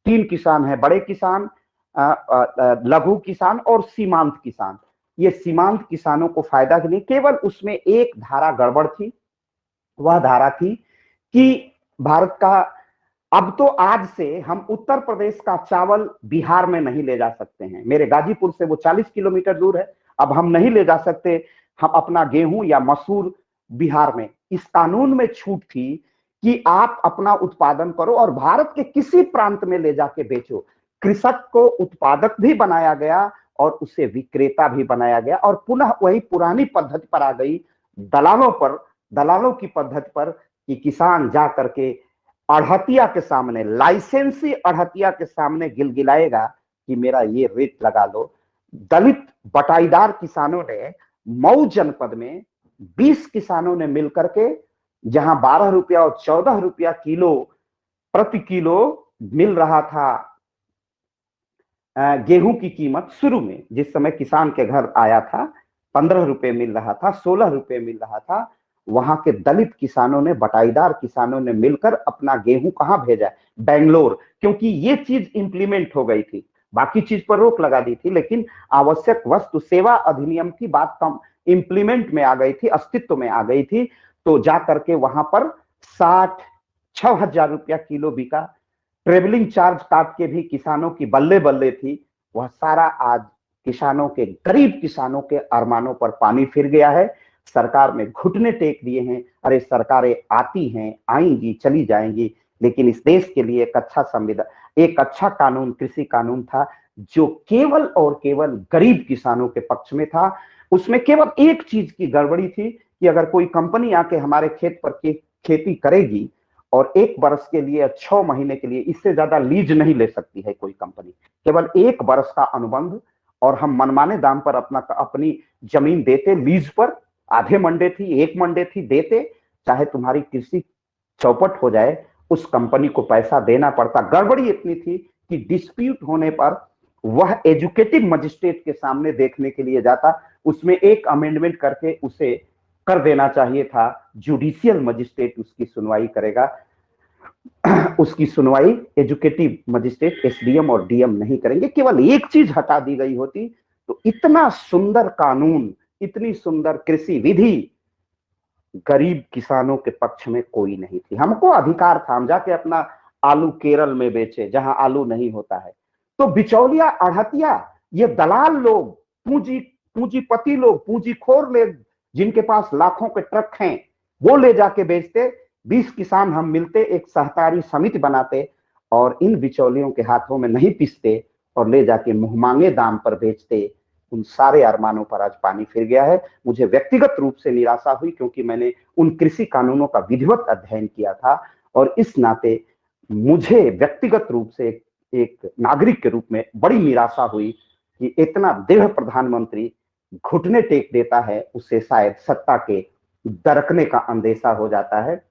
3 किसान है, बड़े किसान, लघु किसान और सीमांत किसान। ये सीमांत किसानों को फायदा के लिए केवल उसमें एक धारा गड़बड़ थी, वह धारा थी कि भारत का, अब तो आज से हम उत्तर प्रदेश का चावल बिहार में नहीं ले जा सकते हैं। मेरे गाजीपुर से वो 40 किलोमीटर दूर है, अब हम नहीं ले जा सकते हम अपना गेहूं या मसूर बिहार में। इस कानून में छूट थी कि आप अपना उत्पादन करो और भारत के किसी प्रांत में ले जाके बेचो। कृषक को उत्पादक भी बनाया गया और उसे विक्रेता भी बनाया गया, और पुनः वही पुरानी पद्धति पर आ गई, दलालों की पद्धति पर, कि किसान जा करके अड़हतिया के सामने, लाइसेंसी अड़हतिया के सामने गिलगिलाएगा कि मेरा ये रेट लगा लो। दलित बटाईदार किसानों ने मऊ जनपद में 20 किसानों ने मिलकर के, जहां 12 रुपया और 14 रुपया प्रति किलो मिल रहा था गेहूं की कीमत, शुरू में जिस समय किसान के घर आया था 15 रुपए मिल रहा था, 16 रुपए मिल रहा था। वहां के दलित किसानों ने, बटाईदार किसानों ने मिलकर अपना गेहूं कहां भेजा? बेंगलोर, क्योंकि ये चीज इंप्लीमेंट हो गई थी। बाकी चीज पर रोक लगा दी थी, लेकिन आवश्यक वस्तु सेवा अधिनियम की बात कम इंप्लीमेंट में आ गई थी, अस्तित्व में आ गई थी। तो जा करके वहां पर 6,000 रुपया किलो बिका। ट्रेवलिंग चार्ज काट के भी किसानों की बल्ले बल्ले थी। वह सारा आज किसानों के, गरीब किसानों के अरमानों पर पानी फिर गया है। सरकार ने घुटने टेक दिए हैं। अरे सरकारें आती हैं, आएंगी, चली जाएंगी, लेकिन इस देश के लिए एक अच्छा संविधान, एक अच्छा कानून, कृषि कानून था जो केवल और केवल गरीब किसानों के पक्ष में था। उसमें केवल एक चीज की गड़बड़ी थी कि अगर कोई कंपनी आके हमारे खेत पर खेती करेगी और 1 वर्ष के लिए 6 महीने के लिए, इससे ज्यादा लीज नहीं ले सकती है कोई कंपनी, केवल 1 वर्ष का अनुबंध, और हम मनमाने दाम पर अपनी जमीन देते लीज पर, आधे मंडे थी 1 मंडे थी देते, चाहे तुम्हारी कृषि चौपट हो जाए उस कंपनी को पैसा देना पड़ता। गड़बड़ी इतनी थी कि डिस्प्यूट होने पर वह एजुकेटिव मजिस्ट्रेट के सामने देखने के लिए जाता, उसमें एक अमेंडमेंट करके उसे कर देना चाहिए था, जुडिशियल मजिस्ट्रेट उसकी सुनवाई करेगा, उसकी सुनवाई एजुकेटिव मजिस्ट्रेट एसडीएम और डीएम नहीं करेंगे। केवल एक चीज हटा दी गई होती तो इतना सुंदर कानून, इतनी सुंदर कृषि विधि गरीब किसानों के पक्ष में कोई नहीं थी। हमको अधिकार था हम जाके अपना आलू केरल में बेचे जहां आलू नहीं होता है। तो बिचौलिया, अड़हतिया, ये दलाल लोग, पूंजीपति लोग, पूंजीखोर लोग, जिनके पास लाखों के ट्रक हैं, वो ले जाके बेचते। 20 किसान हम मिलते, एक सहकारी समिति बनाते और इन बिचौलियों के हाथों में नहीं पिसते और ले जाके मुंहमांगे दाम पर बेचते। उन सारे अरमानों पर आज पानी फिर गया है। मुझे व्यक्तिगत रूप से निराशा हुई क्योंकि मैंने उन कृषि कानूनों का विधिवत अध्ययन किया था और इस नाते मुझे व्यक्तिगत रूप से एक नागरिक के रूप में बड़ी निराशा हुई कि इतना दृढ़ प्रधानमंत्री घुटने टेक देता है, उससे शायद सत्ता के दरकने का अंदेशा हो जाता है।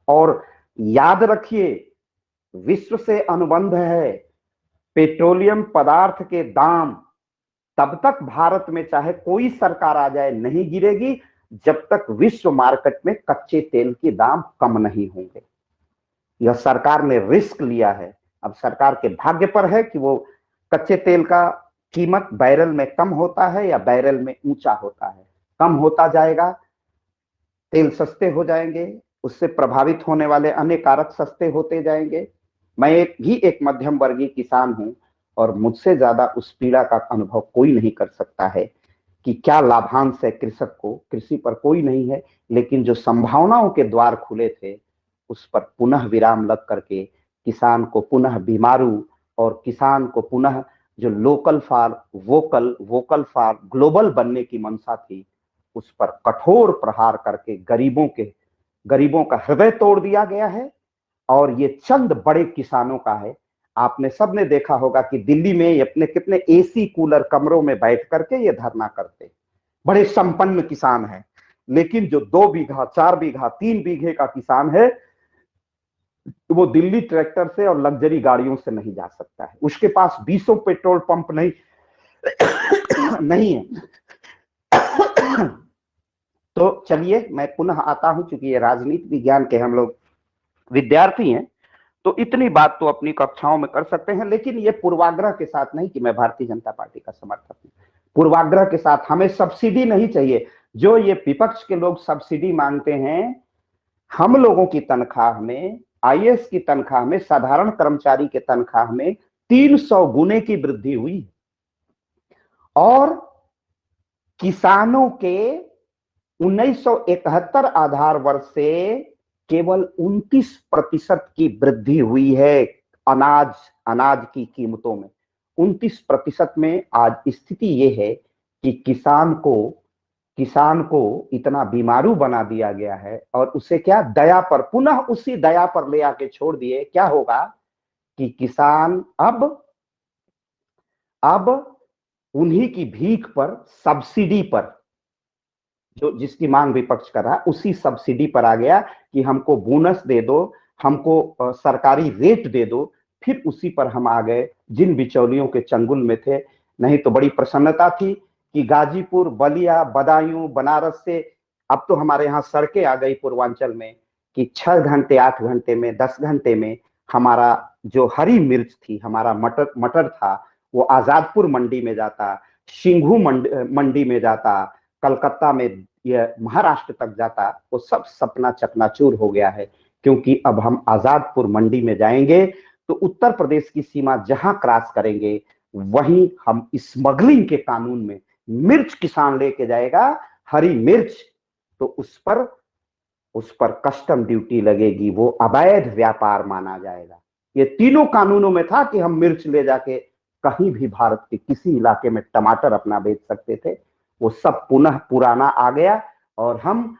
और याद रखिए, विश्व से अनुबंध है, पेट्रोलियम पदार्थ के दाम तब तक भारत में चाहे कोई सरकार आ जाए नहीं गिरेगी जब तक विश्व मार्केट में कच्चे तेल के दाम कम नहीं होंगे। यह सरकार ने रिस्क लिया है। अब सरकार के भाग्य पर है कि वो कच्चे तेल का कीमत बैरल में कम होता है या बैरल में ऊंचा होता है। कम होता जाएगा, तेल सस्ते हो जाएंगे, उससे प्रभावित होने वाले अन्य कारक सस्ते होते जाएंगे। मैं एक मध्यम वर्गीय किसान हूं और मुझसे ज्यादा उस पीड़ा का अनुभव कोई नहीं कर सकता है कि क्या लाभांश है कृषक को। कृषि पर कोई नहीं है, लेकिन जो संभावनाओं के द्वार खुले थे उस पर पुनः विराम लग करके किसान को पुनः बीमारू और किसान को पुनः जो local for vocal, vocal for global बनने की मंशा थी, उस पर कठोर प्रहार करके गरीबों का हृदय तोड़ दिया गया है। और ये चंद बड़े किसानों का है। आपने सबने देखा होगा कि दिल्ली में अपने कितने एसी कूलर कमरों में बैठ करके ये धरना करते, बड़े संपन्न किसान हैं। लेकिन जो 2 बीघा, 4 बीघा, 3 बीघे का किसान है, वो दिल्ली ट्रैक्टर से और लग्जरी गाड़ियों से नहीं जा सकता है, उसके पास 20 पेट्रोल पंप नहीं है। तो चलिए मैं पुनः आता हूं, क्योंकि ये राजनीति विज्ञान के हम लोग विद्यार्थी हैं, तो इतनी बात तो अपनी कक्षाओं में कर सकते हैं, लेकिन ये पूर्वाग्रह के साथ नहीं कि मैं भारतीय जनता पार्टी का समर्थक हूं। पूर्वाग्रह के साथ हमें सब्सिडी नहीं चाहिए। जो ये विपक्ष के लोग सब्सिडी मांगते हैं, हम लोगों की तनख्वाह में, आईएएस की तनख्वाह में, साधारण कर्मचारी के तनख्वाह में 300 गुने की वृद्धि हुई और किसानों के 1971 आधार वर्ष से केवल 29% की वृद्धि हुई है अनाज की कीमतों में। 29% में आज स्थिति यह है कि किसान को इतना बीमारू बना दिया गया है और उसे क्या दया पर, पुनः उसी दया पर ले आके छोड़ दिए। क्या होगा कि किसान अब उन्हीं की भीख पर, सब्सिडी पर, जिसकी मांग विपक्ष कर रहा है, उसी सब्सिडी पर आ गया कि हमको बोनस दे दो, हमको सरकारी रेट दे दो। फिर उसी पर हम आ गए जिन बिचौलियों के चंगुल में थे। नहीं तो बड़ी प्रसन्नता थी कि गाजीपुर, बलिया, बदायूं, बनारस से अब तो हमारे यहाँ सड़कें आ गई पूर्वांचल में कि 6 घंटे, 8 घंटे में, 10 घंटे में हमारा जो हरी मिर्च थी, हमारा मटर था, वो आजादपुर मंडी में जाता, सिंघू मंडी में जाता, कलकत्ता में, यह महाराष्ट्र तक जाता। वो सब सपना चकनाचूर हो गया है, क्योंकि अब हम आजादपुर मंडी में जाएंगे तो उत्तर प्रदेश की सीमा जहां क्रॉस करेंगे वहीं हम स्मगलिंग के कानून में मिर्च किसान लेके जाएगा, हरी मिर्च, तो उस पर कस्टम ड्यूटी लगेगी, वो अवैध व्यापार माना जाएगा। ये तीनों कानूनों में था कि हम मिर्च ले जाके कहीं भी भारत के किसी इलाके में टमाटर अपना बेच सकते थे। वो सब पुनः पुराना आ गया और हम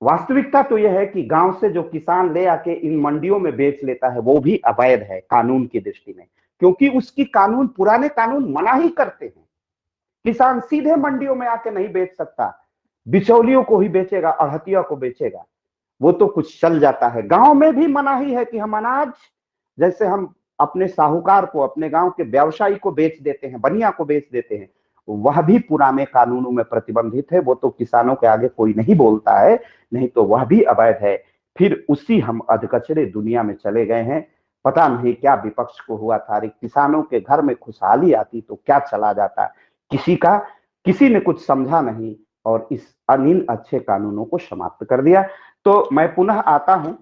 वास्तविकता तो यह है कि गांव से जो किसान ले आके इन मंडियों में बेच लेता है वो भी अवैध है कानून की दृष्टि में, क्योंकि उसकी कानून, पुराने कानून मना ही करते हैं। किसान सीधे मंडियों में आके नहीं बेच सकता, बिचौलियों को ही बेचेगा, अड़हतिया को बेचेगा, वो तो कुछ चल जाता है। गांव में भी मनाही है कि हम अनाज जैसे हम अपने साहूकार को, अपने गांव के व्यवसायी को बेच देते हैं, बनिया को बेच देते हैं, वह भी पुराने कानूनों में प्रतिबंधित है। वो तो किसानों के आगे कोई नहीं बोलता है, नहीं तो वह भी अवैध है। फिर उसी हम अधकचरे दुनिया में चले गए हैं। पता नहीं क्या विपक्ष को हुआ था, किसानों के घर में खुशहाली आती तो क्या चला जाता, किसी ने कुछ समझा नहीं और इस इन अच्छे कानूनों को समाप्त कर दिया। तो मैं पुनः आता हूं,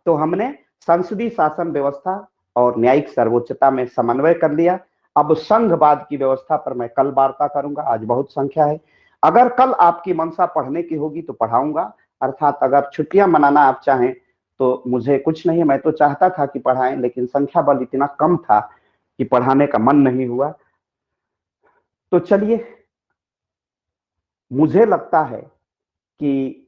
तो हमने संसदीय शासन व्यवस्था और न्यायिक सर्वोच्चता में समन्वय कर लिया। अब संघवाद की व्यवस्था पर मैं कल वार्ता करूंगा, आज बहुत संख्या है। अगर कल आपकी मंशा पढ़ने की होगी तो पढ़ाऊंगा, अर्थात अगर छुट्टियां मनाना आप चाहें तो मुझे कुछ नहीं है, मैं तो चाहता था कि पढ़ाएं, लेकिन संख्या बल इतना कम था कि पढ़ाने का मन नहीं हुआ। तो चलिए, मुझे लगता है कि